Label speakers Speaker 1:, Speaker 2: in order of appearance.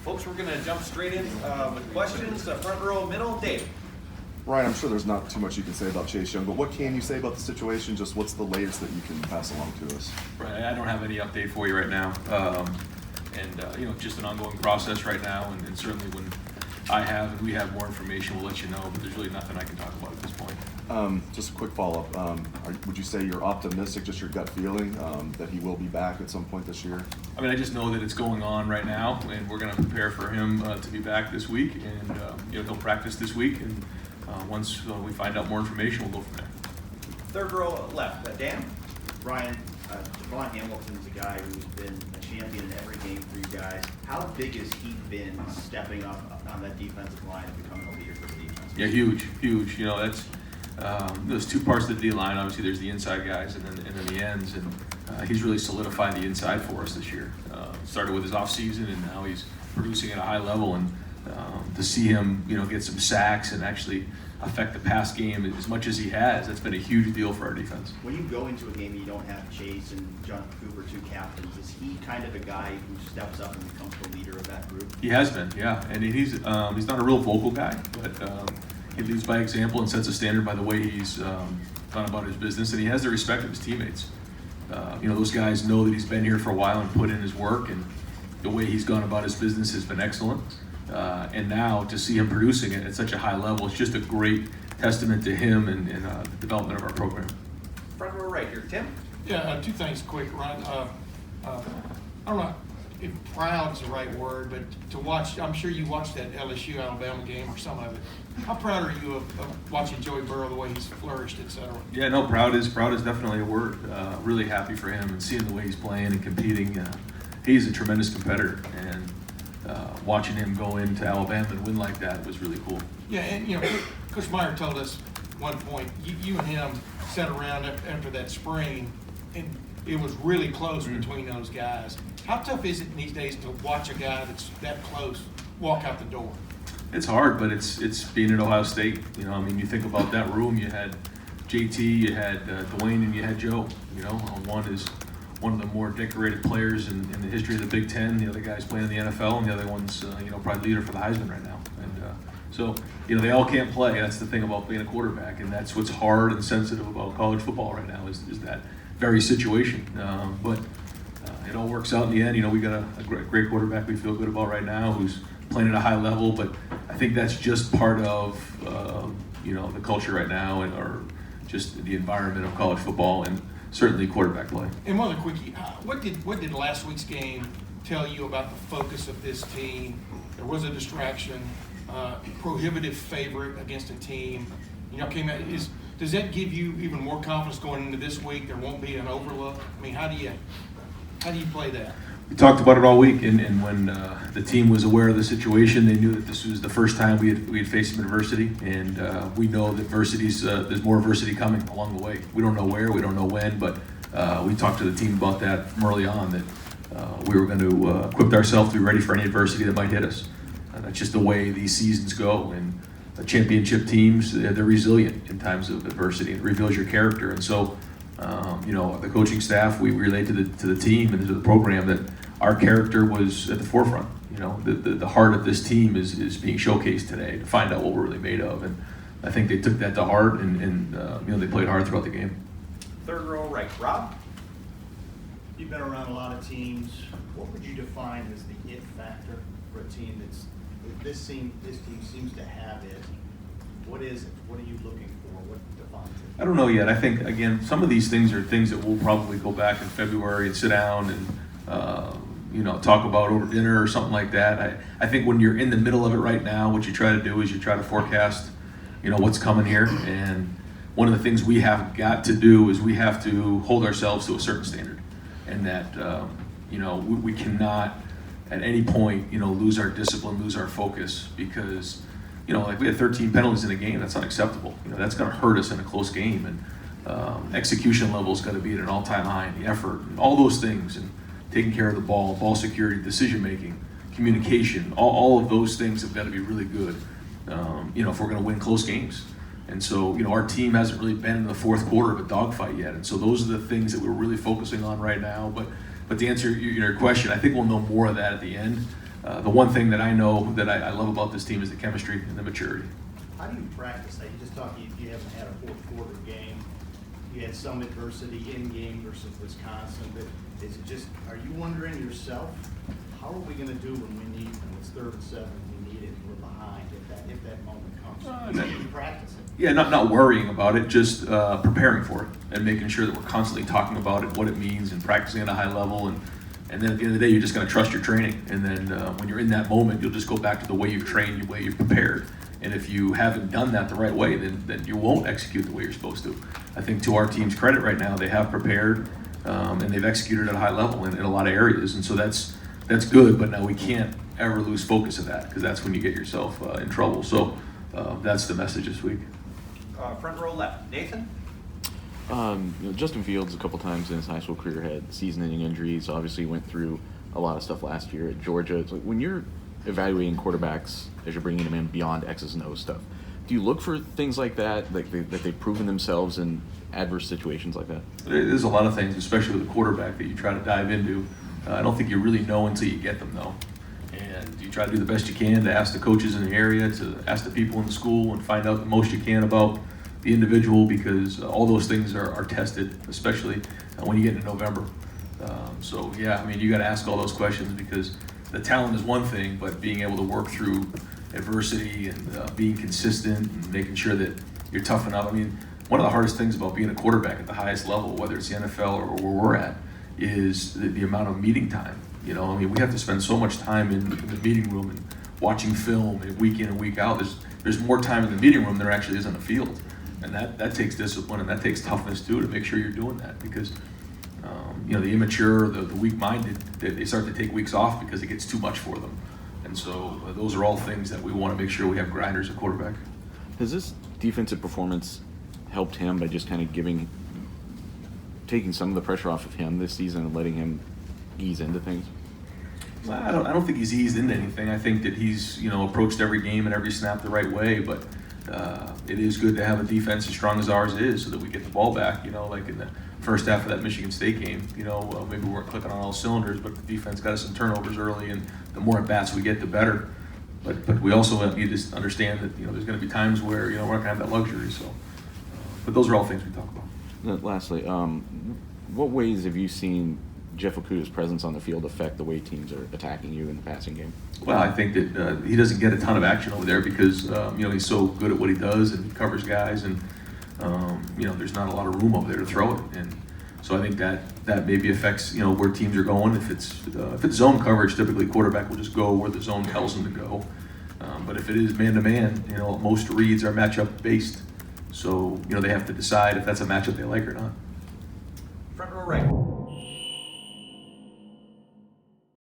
Speaker 1: Folks, we're going to jump straight in with questions. Front row, middle, Dave.
Speaker 2: Ryan, I'm sure there's not too much you can say about Chase Young, but what can you say about the situation? Just what's the latest that you can pass along to us?
Speaker 3: Right, I don't have any update for you right now. Just an ongoing process right now, and certainly when I have and we have more information, we'll let you know, but there's really nothing I can talk about at this point.
Speaker 2: Just a quick follow-up. Would you say you're optimistic, just your gut feeling, that he will be back at some point this year?
Speaker 3: I mean, I just know that it's going on right now, and we're going to prepare for him to be back this week, and he'll practice this week, and once we find out more information, we'll go from there.
Speaker 1: Third row left, Dan.
Speaker 4: Ryan, Devon Hamilton's a guy who's been a champion in every game for you guys. How big has he been stepping up on that defensive line and becoming a leader for the defense?
Speaker 3: Yeah, huge. That's there's two parts of the D line. Obviously, there's the inside guys and then the ends, and he's really solidified the inside for us this year. Started with his off season, and now he's producing at a high level. And to see him, get some sacks and actually affect the pass game as much as he has, that's been a huge deal for our defense.
Speaker 4: When you go into a game and you don't have Chase and Jonathan Cooper, two captains, is he kind of a guy who steps up and becomes the leader of that group?
Speaker 3: He has been, yeah, and he's not a real vocal guy, but he leads by example and sets a standard by the way he's gone about his business, and he has the respect of his teammates. Those guys know that he's been here for a while and put in his work, and the way he's gone about his business has been excellent. And now to see him producing it at such a high level, it's just a great testament to him and the development of our program.
Speaker 1: Front row right here, Tim.
Speaker 5: Yeah, two things quick, Ryan. I don't know if proud is the right word, but to watch, I'm sure you watched that LSU Alabama game or some of it. How proud are you of watching Joey Burrow, the way he's flourished, et cetera?
Speaker 3: Yeah, no, proud is definitely a word. Really happy for him and seeing the way he's playing and competing. He's a tremendous competitor, and watching him go into Alabama and win like that was really cool.
Speaker 5: Yeah, and Coach Meyer told us one point, you and him sat around after that spring, and it was really close between those guys. How tough is it these days to watch a guy that's that close walk out the door?
Speaker 3: It's hard, but it's being at Ohio State. You think about that room. You had JT, you had Dwayne, and you had Joe. One is one of the more decorated players in the history of the Big Ten. The other guy's playing in the NFL, and the other one's probably leader for the Heisman right now. And so they all can't play. That's the thing about being a quarterback, and that's what's hard and sensitive about college football right now is that very situation. But it all works out in the end. We got a great quarterback we feel good about right now who's playing at a high level. But I think that's just part of the culture right now, or just the environment of college football, and certainly quarterback play.
Speaker 5: And one other quickie, what did last week's game tell you about the focus of this team? There was a distraction, prohibitive favorite against a team. Does that give you even more confidence going into this week? There won't be an overlook. How do you play that?
Speaker 3: We talked about it all week, and when the team was aware of the situation, they knew that this was the first time we had faced some adversity, and we know that there's more adversity coming along the way. We don't know where, we don't know when, but we talked to the team about that from early on, that we were going to equip ourselves to be ready for any adversity that might hit us. That's just the way these seasons go, and championship teams, they're resilient in times of adversity. It reveals your character, and so the coaching staff, we relayed to the team and to the program that our character was at the forefront. The heart of this team is being showcased today to find out what we're really made of, and I think they took that to heart, and they played hard throughout the game.
Speaker 1: Third row right, Rob.
Speaker 6: You've been around a lot of teams. What would you define as the it factor for a team this team seems to have it? What is it? What are you looking for? What defines it?
Speaker 3: I don't know yet. I think, again, some of these things are things that we'll probably go back in February and sit down and talk about over dinner or something like that. I think when you're in the middle of it right now, what you try to do is you try to forecast what's coming here, and one of the things we have got to do is we have to hold ourselves to a certain standard, and that we cannot at any point lose our discipline, lose our focus, because like we had 13 penalties in a game. That's unacceptable. That's going to hurt us in a close game, and execution level's got to be at an all-time high, and the effort and all those things, and taking care of the ball security, decision making, communication, all of those things have got to be really good if we're going to win close games. And so our team hasn't really been in the fourth quarter of a dogfight yet, and so those are the things that we're really focusing on right now. But to answer your question, I think we'll know more of that at the end. the one thing that I know that I love about this team is the chemistry and the maturity.
Speaker 6: How do you practice that? You just talked, you haven't had a fourth quarter game. You had some adversity in game versus Wisconsin, but is it just, are you wondering yourself, how are we gonna do when we need, when it's 3rd and 7, we need it, and we're behind, if that moment comes? How do you practice it?
Speaker 3: Yeah, not worrying about it, just preparing for it and making sure that we're constantly talking about it, what it means, and practicing at a high level. And then at the end of the day, you're just going to trust your training. And then when you're in that moment, you'll just go back to the way you've trained, the way you've prepared. And if you haven't done that the right way, then you won't execute the way you're supposed to. I think to our team's credit right now, they have prepared and they've executed at a high level in a lot of areas. And so that's good, but now we can't ever lose focus of that, because that's when you get yourself in trouble. So that's the message this week.
Speaker 1: Front row left, Nathan?
Speaker 7: Justin Fields a couple times in his high school career had season-ending injuries. Obviously went through a lot of stuff last year at Georgia. It's like, when you're evaluating quarterbacks as you're bringing them in beyond X's and O's stuff, do you look for things like that, like that they've proven themselves in adverse situations like that?
Speaker 3: There's a lot of things, especially with a quarterback, that you try to dive into. I don't think you really know until you get them, though. And you try to do the best you can to ask the coaches in the area, to ask the people in the school, and find out the most you can about the individual, because all those things are tested, especially when you get into November. So yeah, I mean, you got to ask all those questions, because the talent is one thing, but being able to work through adversity and being consistent and making sure that you're tough enough. I mean, one of the hardest things about being a quarterback at the highest level, whether it's the NFL or where we're at, is the amount of meeting time. You know, I mean, we have to spend so much time in the meeting room and watching film and week in and week out. There's more time in the meeting room than there actually is on the field. And that takes discipline, and that takes toughness too, to make sure you're doing that, because the immature, the weak-minded, they start to take weeks off because it gets too much for them. And so those are all things that we want to make sure we have grinders at quarterback.
Speaker 7: Has this defensive performance helped him by just kind of taking some of the pressure off of him this season and letting him ease into things?
Speaker 3: I don't think he's eased into anything. I think that he's approached every game and every snap the right way, but it is good to have a defense as strong as ours is, so that we get the ball back. Like in the first half of that Michigan State game, maybe we weren't clicking on all cylinders, but the defense got us some turnovers early, and the more at bats we get, the better. But we also need to understand that there's going to be times where we're not going to have that luxury. So, but those are all things we talk about.
Speaker 7: Lastly, what ways have you seen Jeff Okudah's presence on the field affect the way teams are attacking you in the passing game?
Speaker 3: Well, I think that he doesn't get a ton of action over there because he's so good at what he does and he covers guys, and there's not a lot of room over there to throw it. And so I think that maybe affects where teams are going. If it's zone coverage, typically quarterback will just go where the zone tells him to go. But if it is man-to-man, most reads are matchup based. So they have to decide if that's a matchup they like or not.
Speaker 1: Front row right,